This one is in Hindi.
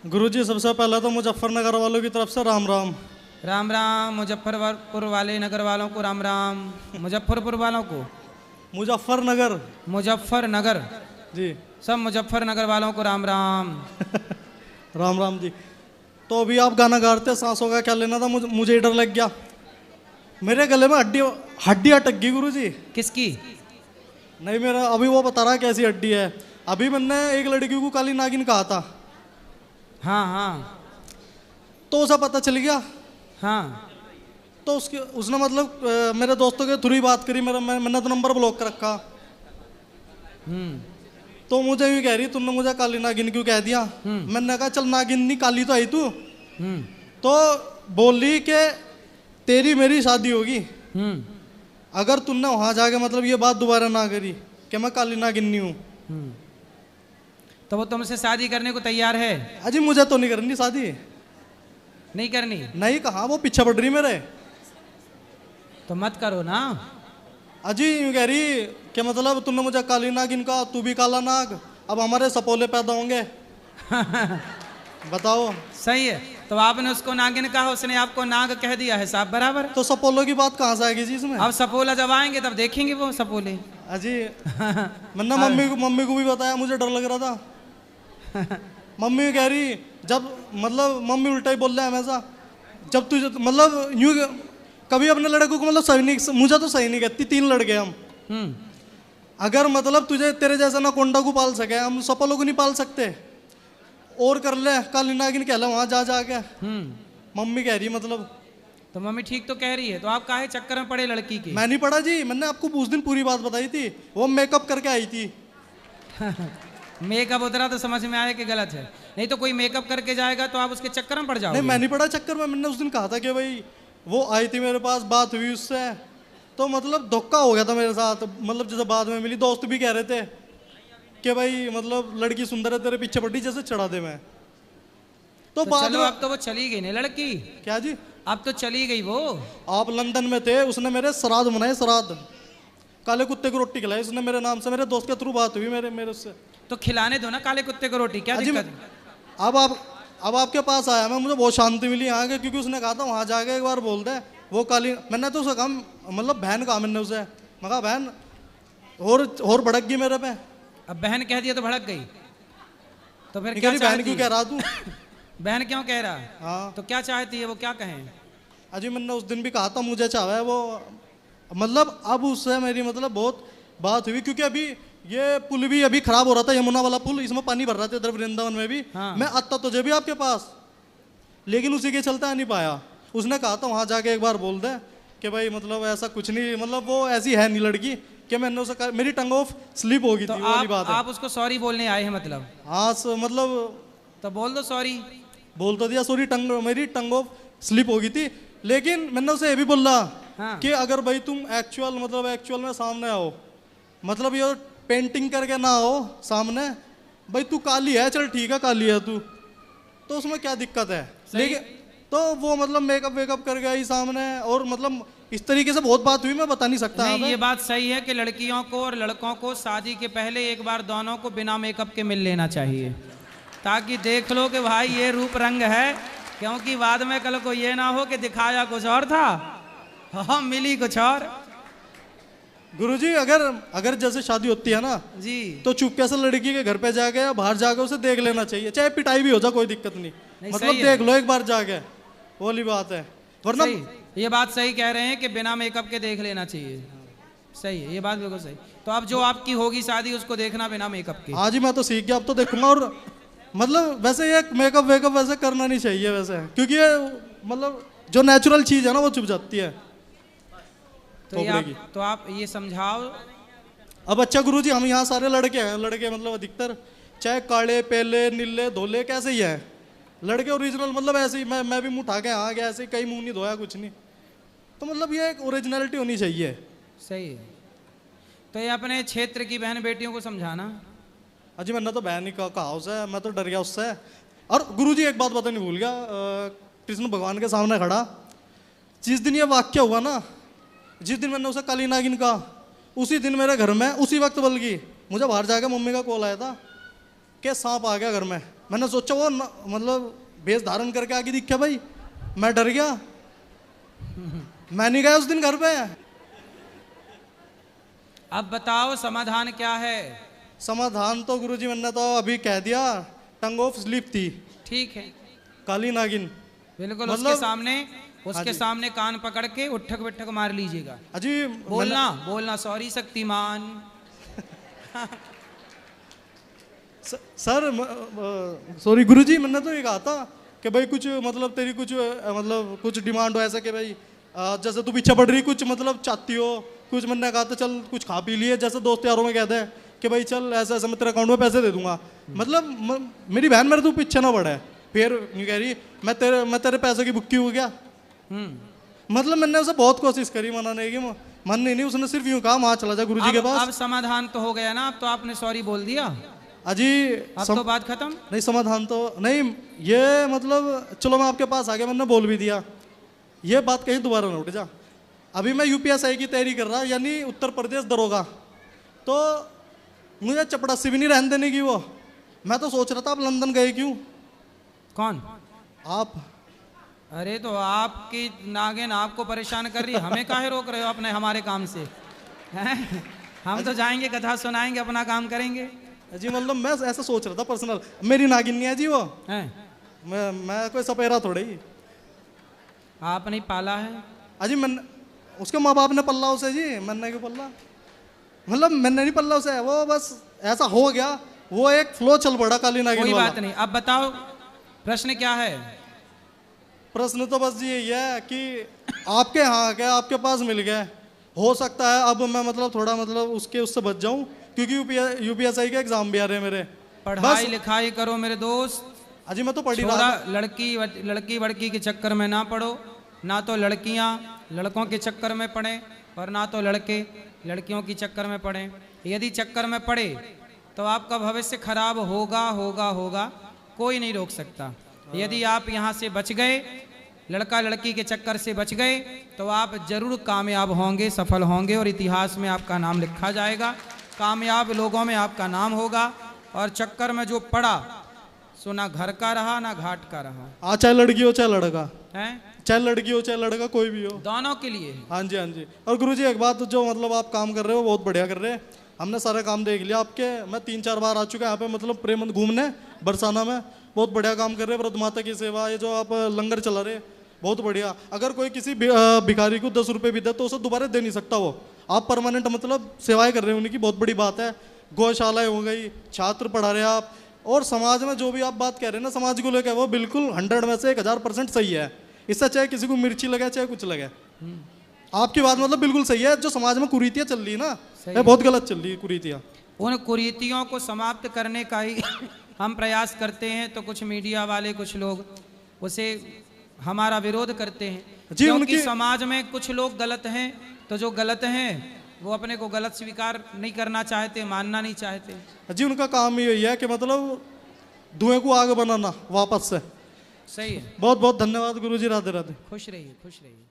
गुरुजी सबसे पहले तो मुजफ्फरनगर वालों की तरफ से राम राम। राम राम। मुजफ्फरपुर वाले नगर वालों को राम राम। मुजफ्फरपुर वालों को मुजफ्फरनगर मुजफ्फरनगर जी। सब मुजफ्फरनगर वालों को राम राम। राम राम जी। तो अभी आप गाना गा रहे थे, सांसों का क्या लेना था, मुझे ही डर लग गया। मेरे गले में हड्डी हड्डी अटक गई गुरुजी। किसकी? नहीं, मेरा अभी वो बता रहा कैसी हड्डी है। अभी मैंने एक लड़की को काली नागिन कहा था, हाँ हाँ तो उसे पता चल गया। हाँ। तो उसने मतलब मेरे दोस्तों के थ्रू ही बात करी। मैंने तो नंबर ब्लॉक कर रखा। तो मुझे यूँ कह रही, तुमने मुझे काली नागिन क्यों कह दिया। मैंने कहा चल नागिन नहीं, काली तो आई तू। तो बोली कि तेरी मेरी शादी होगी अगर तुमने वहां जाके मतलब ये बात दोबारा ना करी कि मैं काली नागिन नहीं हूँ। तो वो तुमसे शादी करने को तैयार है? अजी मुझे तो नहीं करनी शादी। नहीं करनी? नहीं, कहा वो पीछे पड़ रही मेरे। तो मत करो ना। अजी यूँ कह रही कि मतलब तुमने मुझे काली नागिन कहा, तू भी काला नाग, अब हमारे सपोले पैदा होंगे। बताओ। सही है। तो आपने उसको नागिन कहा, उसने आपको नाग कह दिया है, साहब बराबर। तो सपोलो की बात कहाँ से आएगी जी इसमें? अब सपोला जब आएंगे तब देखेंगे वो सपोले। अजी मैंने मम्मी को भी बताया, मुझे डर लग रहा था। मम्मी कह रही, जब मतलब मम्मी उल्टा ही बोल रहा है हमेशा, जब तुझे मतलब यूं कभी अपने लड़कों को मतलब सही नहीं, मुझे तो सही नहीं कहती। 3 लड़के हम, अगर मतलब तुझे तेरे जैसा ना कोंडा को पाल सके, हम सपोलों को नहीं पाल सकते। और कर ले काली नागिन कह ले वहां जा जाके। मम्मी कह रही मतलब। तो मम्मी ठीक तो कह रही है, तो आप काहे चक्कर में पड़े लड़की के? मैं नहीं पड़ा जी, मैंने आपको उस दिन पूरी बात बताई थी। वो मेकअप करके आई थी। मेकअप उतरा तो समझ में आया कि गलत है। नहीं तो कोई मेकअप करके जाएगा तो आप उसके चक्कर में पड़ जाओगे। नहीं, मैं नहीं पड़ा चक्कर में। मैंने उस दिन कहा था कि भाई वो आई थी मेरे पास, बात हुई उससे, तो मतलब धोखा हो गया था मेरे साथ। मतलब जैसे बाद में मिली, दोस्त भी कह रहे थे कि भाई मतलब लड़की सुंदर है, तेरे पीछे पड़ी जैसे चढ़ा दे मैं। तो बाद चलो में अब तो वो चली गई ना लड़की। क्या जी? अब तो चली गई वो। आप लंदन में थे, उसने मेरे श्राद्ध मनाए, श्राद्ध। काले कुत्ते को रोटी खिलाई उसने मेरे नाम से। मेरे दोस्त के थ्रू बात हुई मेरे उससे। तो खिलाने दो ना काले कुत्ते को रोटी, क्या दिक्कत है? अब आपके पास आया मैं, मुझे बहुत शांति मिली यहाँ के, क्योंकि उसने कहा था वहां जाके एक बार बोल दे वो काली। मैंने तो उसे कहा, मतलब बहन कहा मैंने उसे, मैं कहा बहन और भड़क गई मेरे पे। अब बहन कह दिया तो भड़क गई, तो फिर क्या बहन चाहती क्यों है? कह रहा तू? बहन क्यों कह रहा? हाँ तो क्या चाहती है वो, क्या कहें? अजी मैंने उस दिन भी कहा था मुझे चाहे वो, मतलब अब उससे मेरी मतलब बहुत बात हुई, क्योंकि अभी ये पुल भी अभी खराब हो रहा था, यमुना वाला पुल, इसमें पानी भर रहा था इधर वृंदावन में भी। हाँ। मैं आता तो जब भी आपके पास, लेकिन उसी के चलते आ नहीं पाया। उसने कहा था वहां जाके एक बार बोल दे कि भाई मतलब ऐसा कुछ नहीं, मतलब वो ऐसी है नहीं लड़की कि मैंने उसे कहा, मेरी टंग ऑफ स्लिप हो गई तो थी, वो वाली बात है। आप उसको सॉरी बोलने आए हैं मतलब? हाँ मतलब तो बोल दो सॉरी। बोल तो दिया सॉरी, मेरी टंग ऑफ स्लिप हो गई थी। लेकिन मैंने उसे ये भी बोला हाँ। कि अगर भाई तुम एक्चुअल में सामने आओ, मतलब ये पेंटिंग करके ना आओ सामने, भाई तू काली है, चल ठीक है काली है तू, तो उसमें क्या दिक्कत है। लेकिन तो वो मतलब मेकअप वेकअप कर गई सामने, और मतलब इस तरीके से बहुत बात हुई, मैं बता नहीं सकता। नहीं, ये बात सही है कि लड़कियों को और लड़कों को शादी के पहले एक बार दोनों को बिना मेकअप के मिल लेना चाहिए, ताकि देख लो कि भाई ये रूप रंग है। क्योंकि बाद में कल को ये ना हो कि दिखाया कुछ और था, हाँ मिली कुछ और। गुरुजी अगर जैसे शादी होती है ना जी, तो चुपके से लड़की के घर पे जाके या बाहर जाके उसे देख लेना चाहिए, चाहे पिटाई भी हो जाए कोई दिक्कत नहीं, मतलब देख लो एक बार जाके, वो वाली बात है। वरना ये बात सही कह रहे हैं कि बिना मेकअप के देख लेना चाहिए। सही है, ये बात बिल्कुल सही। तो अब जो आपकी होगी शादी, उसको देखना बिना मेकअप के। आज ही मैं तो सीख गया, अब तो देखूंगा। और मतलब वैसे ये मेकअप वेकअप वैसे करना नहीं चाहिए वैसे, क्योंकि ये मतलब जो नेचुरल चीज है ना वो छुप जाती है। तो आप ये समझाओ। अब अच्छा गुरुजी, हम यहाँ सारे लड़के हैं, लड़के मतलब अधिकतर चाहे काले पेले नीले धोले कैसे ही हैं, लड़के ओरिजिनल, मतलब ऐसे ही मैं भी मुंह उठा के आ गया, ऐसे कहीं मुंह नहीं धोया कुछ नहीं, तो मतलब ये एक ओरिजिनलिटी होनी चाहिए। सही है। तो ये अपने क्षेत्र की बहन बेटियों को समझाना। अजी मैंने तो बहन ही कहा उसे, मैं तो डर गया उससे। और गुरुजी एक बात बतानी भूल गया, कृष्ण भगवान के सामने खड़ा, जिस दिन ये वाक्य हुआ ना, जिस दिन मैंने उसे काली नागिन कहा, उसी दिन मेरे घर में उसी वक्त बल्कि मुझे बाहर जाकर मम्मी का कॉल आया था कि सांप आ गया घर में। मैंने सोचा वो मतलब भेष धारण करके आगे दिखा भाई, मैं डर गया, मैं नहीं गया उस दिन घर पे। अब बताओ समाधान क्या है? समाधान तो गुरुजी मैंने तो अभी कह दिया, टंग ऑफ स्लीप थी, ठीक है, काली नागिन। बिल्कुल मतलब- उसके सामने कान पकड़ के उठक बिठक मार लीजिएगा। अजी बोलना सॉरी शक्तिमान। सर सॉरी गुरुजी, मैंने तो ये कहा था कि भाई कुछ मतलब तेरी कुछ मतलब कुछ डिमांड हो ऐसा कि भाई जैसे तू पीछे पड़ रही कुछ मतलब चाहती हो कुछ। मैंने कहा था चल कुछ खा पी लिए, जैसे दोस्त यारों में कहते हैं कि भाई चल ऐसा ऐसा मैं तेरे अकाउंट में पैसे दे दूंगा। मतलब मेरी बहन मेरे तू पीछे ना बढ़े, फिर यूँ कह रही मैं तेरे पैसों की बुक्की हो गया। मतलब मैंने उसे बहुत कोशिश करी मनाने की, मन नहीं उसने सिर्फ यूँ कहा वहाँ चला जा गुरुजी के पास। अब समाधान तो हो गया ना, अब तो आपने सॉरी बोल दिया, अजी अब तो बात खत्म। नहीं, समाधान तो नहीं, ये मतलब चलो मैं आपके पास आ गया, मैंने बोल भी दिया, ये बात कहीं दोबारा ना उठ जा। अभी मैं यूपीएसआई की तैयारी कर रहा, यानी उत्तर प्रदेश दरोगा, तो मुझे चपड़ासी भी नहीं रहने देने की वो। मैं तो सोच रहा था आप लंदन गए क्यों? कौन? आप। अरे तो आपकी नागिन आपको परेशान कर रही है, हमें काहे रोक रहे हो अपने हमारे काम से? हैं? हम तो जाएंगे, कथा सुनाएंगे, अपना काम करेंगे। जी मतलब मैं ऐसा सोच रहा था पर्सनल, मेरी नागिन नहीं है जी वो। हैं? मैं कोई सपेरा थोड़ा ही। आप नहीं पाला है? अजी मैंने उसके माँ बाप ने पल्ला उसे जी, मैंने क्यों पल्ला? मतलब मैंने नहीं पल्ला उसे, वो बस ऐसा हो गया, वो एक फ्लो चल पड़ा काली नागिन कोई वाला। बात नहीं, अब बताओ प्रश्न क्या है? प्रश्न तो बस जी यही है कि आपके यहाँ गए, आपके पास मिल गए, हो सकता है अब मैं मतलब थोड़ा मतलब उससे बच जाऊं, क्योंकि यूपीएसआई के एग्जाम भी आ रहे हैं मेरे। पढ़ाई लिखाई करो मेरे दोस्त। अजी मैं तो पढ़ी रहा था। लड़की वड़की के चक्कर में ना पड़ो, ना तो लड़कियां लड़कों के चक्कर में पड़े और ना तो लड़के लड़कियों के चक्कर में पड़े। यदि चक्कर में पड़े तो आपका भविष्य खराब होगा होगा होगा, कोई नहीं रोक सकता। यदि आप यहाँ से बच गए, लड़का लड़की के चक्कर से बच गए, तो आप जरूर कामयाब होंगे, सफल होंगे और इतिहास में आपका नाम लिखा जाएगा, कामयाब लोगों में आपका नाम होगा। और चक्कर में जो पड़ा सो ना घर का रहा ना घाट का रहा। चाहे लड़की हो चाहे लड़का है, चाहे लड़की हो चाहे लड़का, कोई भी हो, दोनों के लिए। हाँ जी हाँ जी। और गुरुजी एक बात, जो मतलब आप काम कर रहे हो बहुत बढ़िया कर रहे हैं, हमने सारे काम देख लिया आपके। मैं 3-4 बार आ चुका यहाँ पे मतलब प्रेम घूमने बरसाना में, बहुत बढ़िया काम कर रहे हैं। व्रत माता की सेवा, ये जो आप लंगर चला रहे बहुत बढ़िया। अगर कोई किसी भिखारी को 10 रुपये भी दे तो उसे दोबारा दे नहीं सकता वो। आप परमानेंट मतलब सेवाएं कर रहे हैं उनकी, बहुत बड़ी बात है। गौशालाएं हो गई, छात्र पढ़ा रहे हैं आप, और समाज में जो भी आप बात कह रहे हैं ना समाज को लेकर, वो बिल्कुल 100 में से 1000% सही है। इससे चाहे किसी को मिर्ची लगे चाहे कुछ लगे, आपकी बात मतलब बिल्कुल सही है। जो समाज में कुरीतियां चल रही है ना, ये बहुत गलत चल रही है कुरीतियां। उन कुरीतियों को समाप्त करने का ही हम प्रयास करते हैं, तो कुछ मीडिया वाले कुछ लोग उसे हमारा विरोध करते हैं जी। क्योंकि समाज में कुछ लोग गलत हैं, तो जो गलत हैं वो अपने को गलत स्वीकार नहीं करना चाहते, मानना नहीं चाहते जी। उनका काम ही यही है कि मतलब धुएं को आग बनाना वापस से। सही है। बहुत बहुत धन्यवाद गुरुजी, राधे राधे। खुश रहिए, खुश रहिए।